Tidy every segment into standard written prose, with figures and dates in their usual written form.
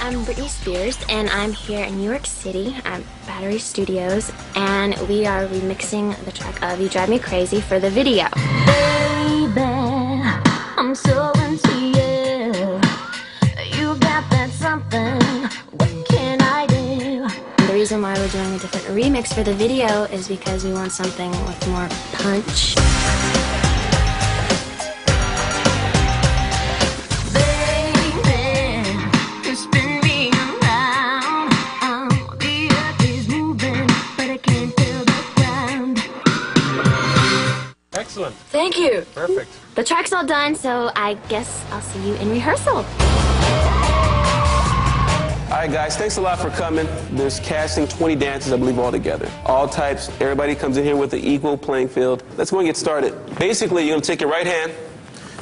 I'm Britney Spears, and I'm here in New York City at Battery Studios, and we are remixing the track of You Drive Me Crazy for the video. Baby, I'm so into you. You got that something. What can I do? The reason why we're doing a different remix for the video is because we want something with more punch. Excellent. Thank you. Perfect. The track's all done, so I guess I'll see you in rehearsal. All right, guys, thanks a lot for coming. There's casting 20 dancers, I believe, all together. All types. Everybody comes in here with an equal playing field. Let's go and get started. Basically, you're going to take your right hand,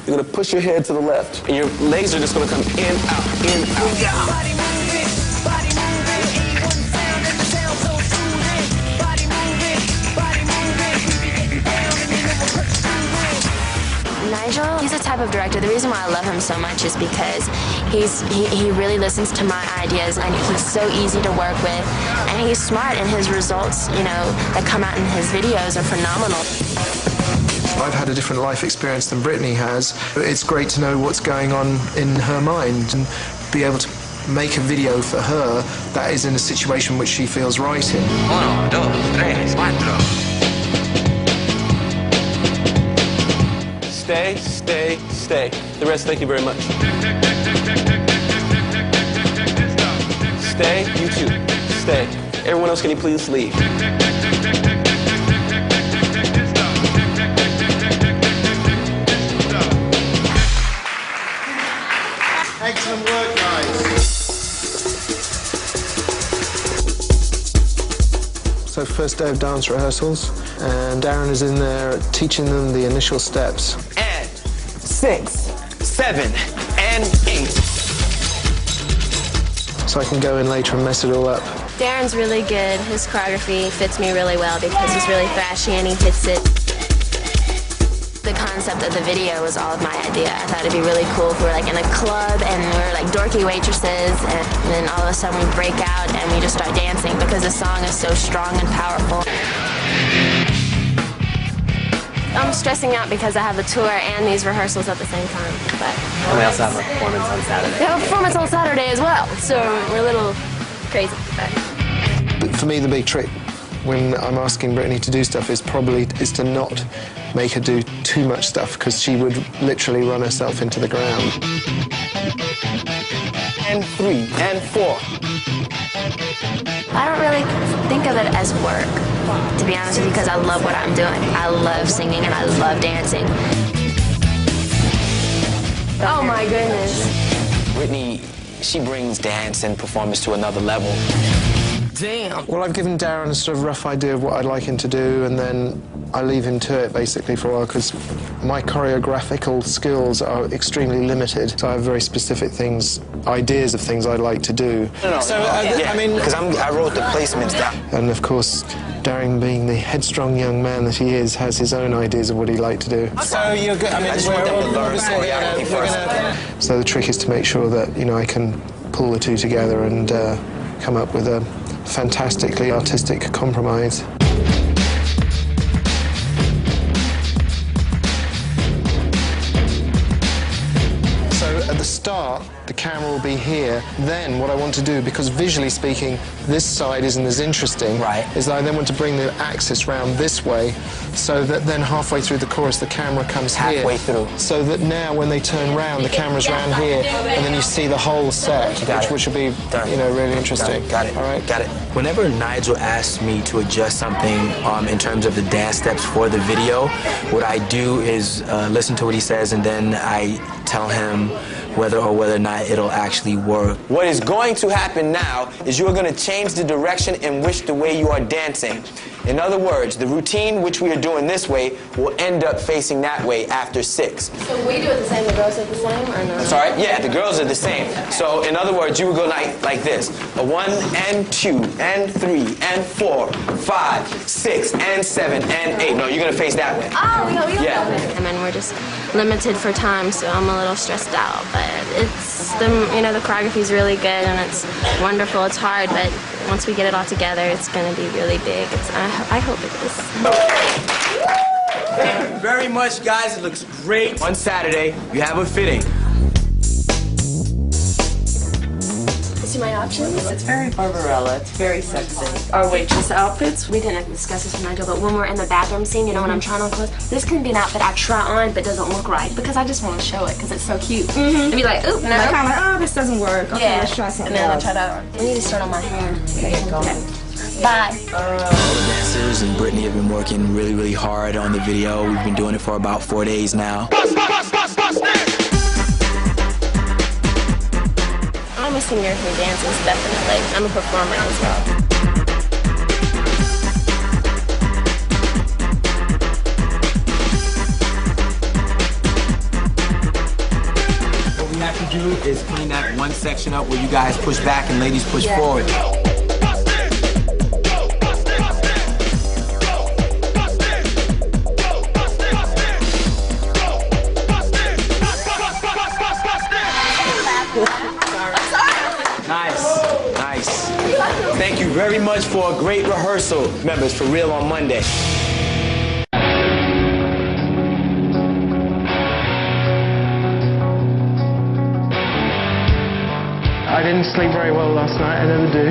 you're going to push your head to the left, and your legs are just going to come in, out, in, out. Body moving, body moving, A1 sound and the sound so soothing. Body moving, body moving, we be getting down and you know we're Nigel, he's a type of director. The reason why I love him so much is because he really listens to my ideas, and he's so easy to work with, and he's smart, and his results, you know, that come out in his videos are phenomenal. I've had a different life experience than Britney has. It's great to know what's going on in her mind and be able to make a video for her that is in a situation which she feels right in. 1, 2, 3, 4. Stay, stay, stay. The rest, thank you very much. Stay, you too. Stay. Everyone else, can you please leave? Excellent work, guys. So first day of dance rehearsals, and Darren is in there teaching them the initial steps. And 6, 7, and 8. So I can go in later and mess it all up. Darren's really good. His choreography fits me really well because he's really thrashy and he hits it. The concept of the video was all of my idea. I thought it'd be really cool if we were like in a club and we were like dorky waitresses, and then all of a sudden we break out and we just start dancing because the song is so strong and powerful. I'm stressing out because I have a tour and these rehearsals at the same time. But and we also have a performance on Saturday. We have a performance on Saturday as well, so we're a little crazy. But for me, the big trick when I'm asking Britney to do stuff is to not make her do too much stuff, because she would literally run herself into the ground. And 3, and 4. I don't really think of it as work, to be honest with you, because I love what I'm doing. I love singing and I love dancing. Oh my goodness. Britney, she brings dance and performance to another level. Damn. Well, I've given Darren a sort of rough idea of what I'd like him to do, and then I leave him to it basically for a while, because my choreographical skills are extremely limited. So I have very specific ideas of things I'd like to do. So, I mean, because I wrote the placements down. And of course, Darren, being the headstrong young man that he is, has his own ideas of what he'd like to do. So you're good. I mean, I just want them to learn choreography first. So the trick is to make sure that, you know, I can pull the two together and come up with a fantastically artistic compromise. So at the start, the camera will be here. Then what I want to do, because visually speaking, this side isn't as interesting, right, is that I then want to bring the axis round this way, so that then halfway through the chorus, the camera comes halfway here. through. So that now when they turn round, the camera's round here, and then you see the whole set, which will be, you know, really interesting. Got it. All right. Got it. Whenever Nigel asks me to adjust something in terms of the dance steps for the video, what I do is listen to what he says, and then I tell him whether or not it'll actually work. What is going to happen now is you're going to change the direction in which the way you are dancing. In other words, the routine which we are doing this way will end up facing that way after 6. So we do it the same, the girls do it the same, or no? I'm sorry? Yeah, the girls are the same. So in other words, you would go like this. A 1 and 2 and 3 and 4, 5, 6 and 7 and 8. No, you're gonna face that way. Oh, we go. Yeah. I mean, we're just limited for time, so I'm a little stressed out. But it's the choreography is really good and it's wonderful. It's hard, but once we get it all together, it's gonna be really big. I hope it is. Thank you very much, guys. It looks great. On Saturday, you have a fitting. See my options? It's very Barbarella. It's very sexy. Our waitress outfits. We didn't discuss this when I go, but when we're in the bathroom scene, when I'm trying on clothes, this can be an outfit I try on but doesn't look right because I just want to show it because it's so cute. And be like, oop, no. Like, kind of like, oh, this doesn't work. Okay, Yeah. let's try something And then I else. try that on. I need to start on my hair. There you go. Bye. All the dancers and Britney have been working really, really hard on the video. We've been doing it for about 4 days now. I'm a singer who dances, definitely. I'm a performer as well. What we have to do is clean that one section up where you guys push back and ladies push forward. Nice. Thank you very much for a great rehearsal, members, for real on Monday. I didn't sleep very well last night, I never do.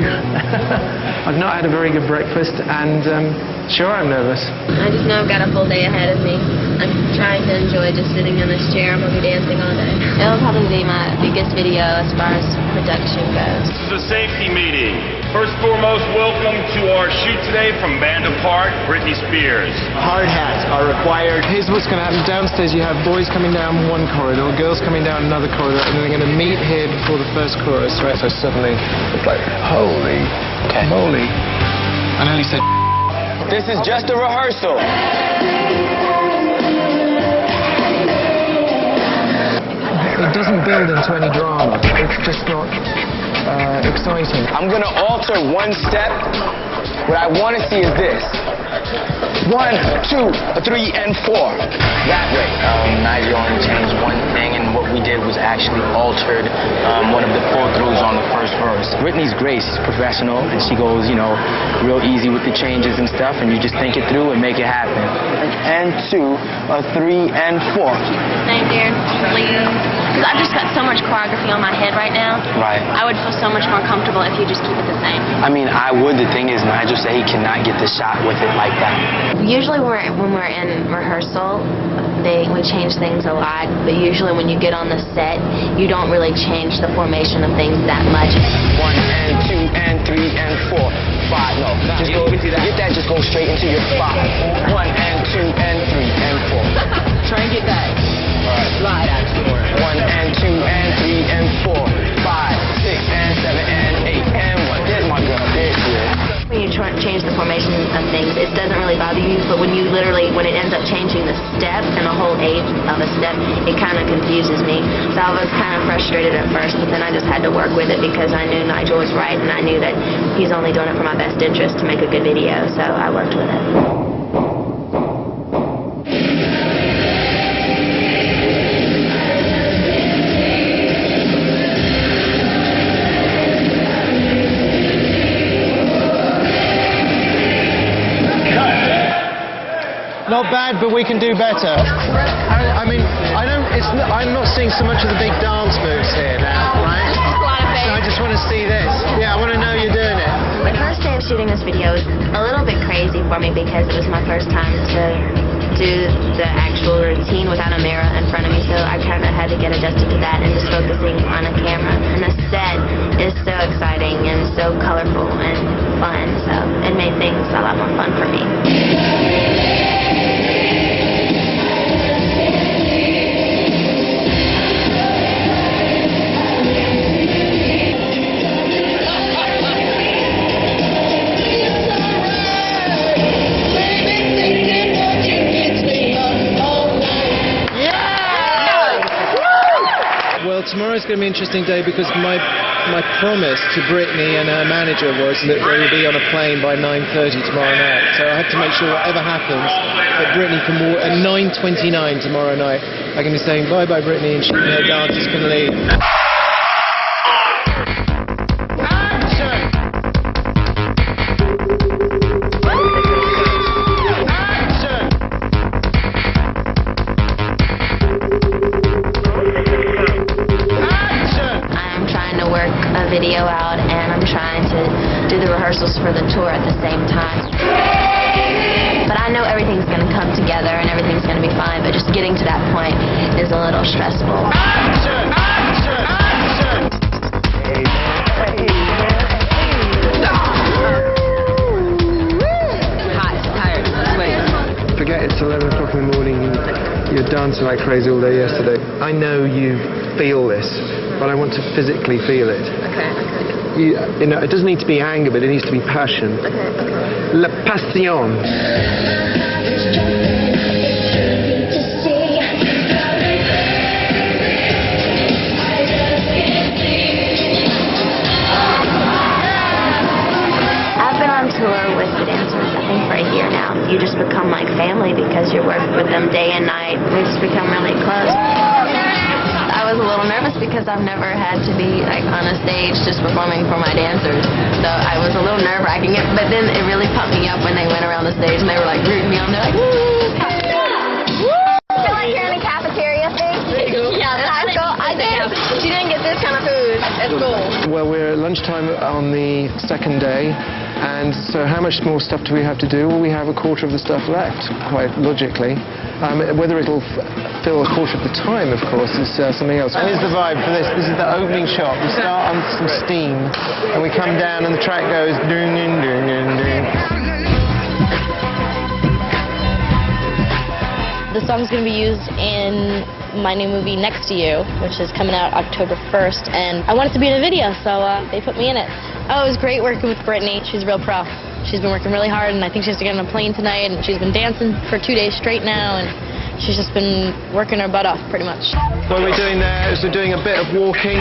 I've not had a very good breakfast, and sure, I'm nervous. I just know I've got a full day ahead of me. I'm trying to enjoy just sitting in this chair. I'm going to be dancing all day. It'll probably be my biggest video as far as production goes. This is a safety meeting. First and foremost, welcome to our shoot today from Band Apart, Britney Spears. Hard hats are required. Here's what's going to happen. Downstairs you have boys coming down one corridor, girls coming down another corridor, and then they're going to meet here before the first chorus, right? So suddenly it's like, holy moly. I nearly said This is just a rehearsal. it doesn't build into any drama. It's just not exciting. I'm gonna alter one step. What I want to see is this. 1, 2, 3, and 4. That way. Nigel only changed one thing, and what we did was actually altered one of the pull-throughs on the first verse. Britney's great. She's professional, and she goes, real easy with the changes and stuff, and you just think it through and make it happen. And 2, 3, and 4. Thank you, please. Because I've just got so much choreography on my head right now. Right. I would feel so much more comfortable if you just keep it the same. I mean, I would. The thing is, Nigel said he cannot get the shot with it like that. Usually when we're in rehearsal, we change things a lot, but usually when you get on the set, you don't really change the formation of things that much. 1 and 2 and 3 and 4, 5. No, just go. Get that. Just go straight into your 5. 1 and 2 and 3 and 4. Try and get that. Slide out. 1 and 2 and 3 and 4, 5, 6 and 7 and 8 and 1. There's my girl. There she is. When you try to change the formation of things, it doesn't really bother you, but when it ends up changing the step and the whole age of a step, it kind of confuses me. So I was kind of frustrated at first, but then I just had to work with it because I knew Nigel was right, and I knew that he's only doing it for my best interest to make a good video, so I worked with it. Not bad, but we can do better. I'm not seeing so much of the big dance moves here now, right? So I just want to see this. Yeah, I want to know you're doing it. My first day of shooting this video was a little bit crazy for me because it was my first time to do the actual routine without a mirror in front of me, so I kind of had to get adjusted to that and just focusing on a camera. And the set is so exciting and so colorful and fun, so it made things a lot more fun for me. tomorrow's going to be an interesting day because my promise to Britney and her manager was that they will be on a plane by 9:30 tomorrow night. So I have to make sure whatever happens, that Britney can walk at 9:29 tomorrow night. I can be saying bye-bye Britney and she and her dancers can leave. Video out, and I'm trying to do the rehearsals for the tour at the same time. But I know everything's going to come together and everything's going to be fine, but just getting to that point is a little stressful. Action! Action! Action! Hot, tired, sweaty. Forget it's 11 o'clock in the morning and you're dancing like crazy all day yesterday. I know you feel this, but I want to physically feel it. Okay. You know, it doesn't need to be anger, but it needs to be passion. Okay. La passion. I've been on tour with the dancers, I think, for a year now. You just become like family because you're working with them day and night. We've just become really close. I was a little nervous because I've never had to be like on a stage just performing for my dancers. So I was a little nerve-wracking, but then it really pumped me up when they went around the stage and they were like rooting me on. They're like, woo! I feel like you're in a cafeteria thing. Yeah, that's high school. I did. She didn't get this kind of food at school. Well, we're at lunchtime on the second day, and so how much more stuff do we have to do? Well, we have a quarter of the stuff left, quite logically. Whether it'll fill a quarter of the time, of course, is something else. Here's the vibe for this. This is the opening shot. We start on some steam, and we come down, and the track goes ding, ding, ding, ding, ding. The song's going to be used in my new movie Next to You, which is coming out October 1st, and I wanted to be in a video, so they put me in it. Oh, it was great working with Britney. She's a real pro. She's been working really hard, and I think she has to get on a plane tonight, and she's been dancing for 2 days straight now, and she's just been working her butt off, pretty much. What we're doing there is we're doing a bit of walking,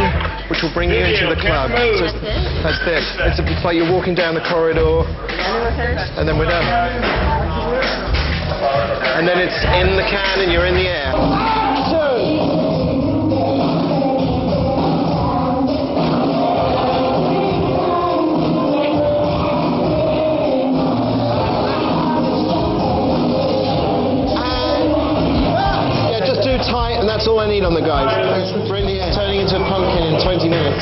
which will bring you into the club. So that's it. It's like you're walking down the corridor, and then we're done. And then it's in the can, and you're in the air. Tight, and that's all I need on the guys. Britney turning into a pumpkin in 20 minutes.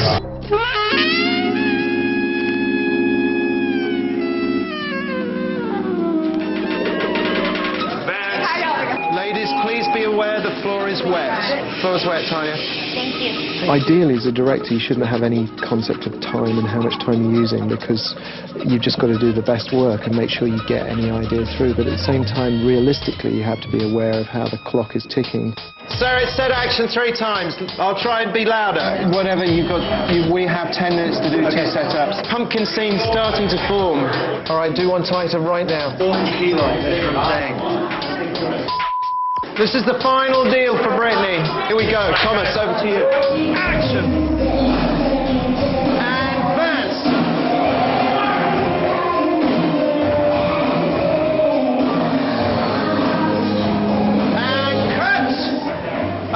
Ladies, please be aware the floor is wet. The floor is wet, Tanya. Thank you. Ideally, as a director, you shouldn't have any concept of time and how much time you're using, because you've just got to do the best work and make sure you get any idea through. But at the same time, realistically, you have to be aware of how the clock is ticking. Sir, it's said action 3 times. I'll try and be louder. Whatever you've got, we have 10 minutes to do 2 setups. Pumpkin scene starting to form. All right, do one tighter right now. 40 kilos, that's what I'm saying. This is the final deal for Britney. Here we go. Thomas, over to you. Action! Advance! And cut!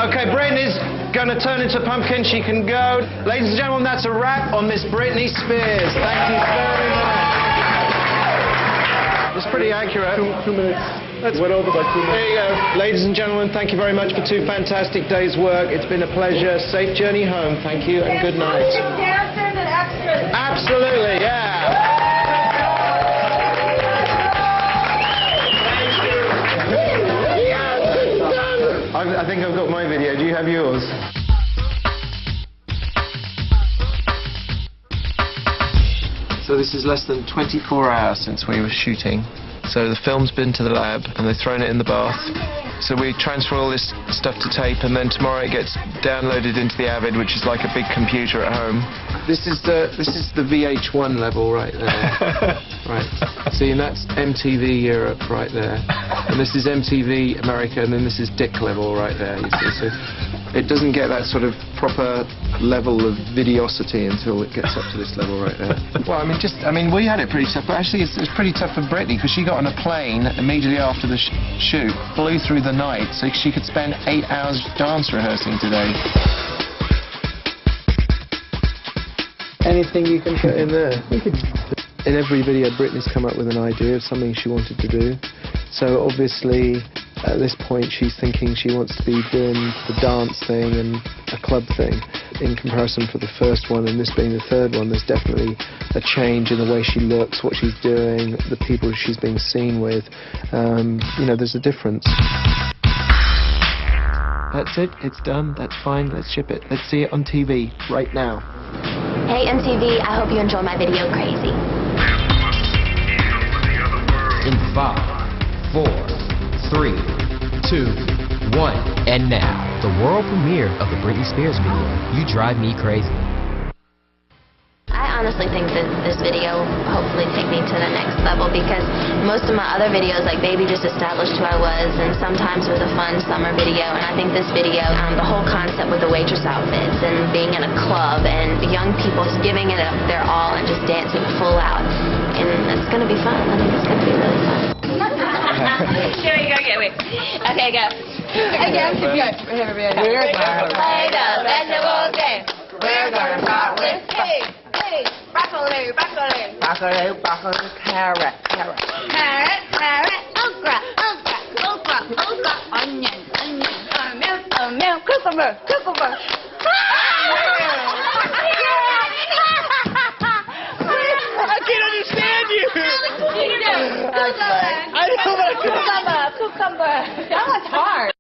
Okay, Britney's going to turn into a pumpkin. She can go. Ladies and gentlemen, that's a wrap on Miss Britney Spears. Thank you very much. It's pretty accurate. 2 minutes. That's went over by 2 minutes. There you go. Ladies and gentlemen, thank you very much for 2 fantastic days' work. It's been a pleasure. Safe journey home. Thank you and good night. Dancers and extras. Absolutely, yeah. I think I've got my video. Do you have yours? So this is less than 24 hours since we were shooting. So the film's been to the lab and they've thrown it in the bath. So we transfer all this stuff to tape, and then tomorrow it gets downloaded into the Avid, which is like a big computer at home. This is the VH1 level right there. Right. See, and that's MTV Europe right there, and this is MTV America, and then this is Dick level right there. You see, so it doesn't get that sort of proper level of videosity until it gets up to this level right there. Well, I mean, we had it pretty tough, but actually it's pretty tough for Britney, because she got on a plane immediately after the shoot, flew through the night, so she could spend 8 hours dance rehearsing today. Anything you can put in there. In every video, Britney's come up with an idea of something she wanted to do. So obviously, at this point, she's thinking she wants to be doing the dance thing and a club thing. In comparison for the first one and this being the third one, there's definitely a change in the way she looks, what she's doing, the people she's being seen with. You know, there's a difference. That's it, it's done, that's fine, let's ship it. Let's see it on TV right now. Hey MTV, I hope you enjoy my video Crazy. In 5, 4, 3, 2, 1, and now, the world premiere of the Britney Spears video, You Drive Me Crazy. I honestly think that this video will hopefully take me to the next level, because most of my other videos, like Baby, just established who I was, and sometimes was a fun summer video, and I think this video, the whole concept with the waitress outfits and being in a club and the young people just giving it their all and just dancing full out, and it's going to be fun. I think it's going to be really fun. Here we go, wait. Okay, go. Again, go. We're gonna play the festival game. We're gonna start with broccoli, carrot, okra, onion, milk, cucumber. I can't understand you. I know, but cucumber. That was hard.